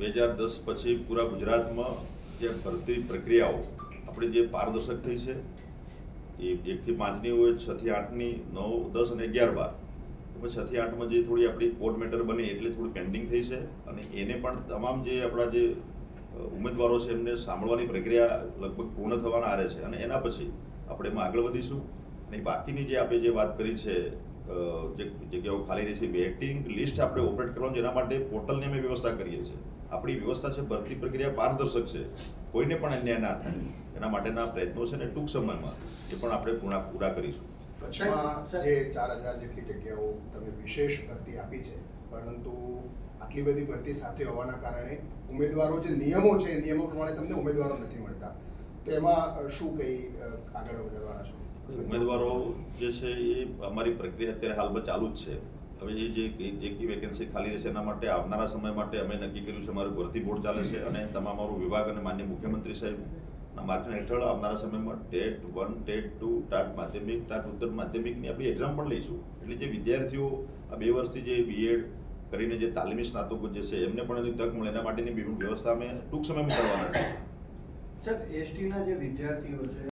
2010 પછી પૂરા ગુજરાતમાં જે ભરતી પ્રક્રિયાઓ આપણી જે પારદર્શક થઈ છે એ 1 થી 5ની હોય, 6 થી 8ની, 9, 10 અને 11, 12 પછી 6 થી 8માં જે થોડી આપણી કોર્ટ મેટર બની એટલે થોડી પેન્ડિંગ થઈ છે અને એને પણ તમામ જે આપણા જે ઉમેદવારો છે એમને સાંભળવાની પ્રક્રિયા લગભગ પૂર્ણ થવાના આરે છે અને એના પછી આપણે એમાં આગળ વધીશું. અને બાકીની જે આપણે જે વાત કરી છે જે જગ્યાઓ ખાલી રહી છે, વેટિંગ લિસ્ટ આપણે ઓપરેટ કરવાનું, જેના માટે પોર્ટલની અમે વ્યવસ્થા કરીએ છીએ. આપણી વ્યવસ્થા છે, ભરતી પ્રક્રિયા પારદર્શક છે, કોઈને પણ અન્યાય ના થાય એના માટેના પ્રયત્નો છે ને ટૂંક સમયમાં એ પણ આપણે પૂરા કરીશું. કચ્છમાં જે 4000 જેટલી જગ્યાઓ તમે વિશેષ ભરતી આપી છે, પરંતુ આટલી બધી ભરતી સાથે હોવાના કારણે ઉમેદવારો જે નિયમો છે એ નિયમો પ્રમાણે તમને ઉમેદવારો નથી મળતા, તો એમાં શું કંઈ આગળ વધારવાના છો? ઉમેદવારો જે છે એ અમારી પ્રક્રિયા અત્યારે હાલમાં ચાલુ જ છે. હવે એ જે વેકેન્સી ખાલી રહેશે એના માટે આવનારા સમય માટે અમે નક્કી કર્યું છે, અમારું ભરતી બોર્ડ ચાલે છે અને તમામ અમારું વિભાગ અને માનનીય મુખ્યમંત્રી સાહેબના માર્ગદર્શન હેઠળ આવનારા સમયમાં ટેટ 1, ટેટ 2, ટાટ માધ્યમિક, ટાટ ઉત્તર માધ્યમિકની આપણી એક્ઝામ પણ લઈશું. એટલે જે વિદ્યાર્થીઓ આ 2 વર્ષથી જે બીએડ કરીને જે તાલીમી સ્નાતકો જે છે એમને પણ એની તક મળે એના માટેની વ્યવસ્થા અમે ટૂંક સમયમાં કરવાના છે. સર, એસટીના જે વિદ્યાર્થીઓ છે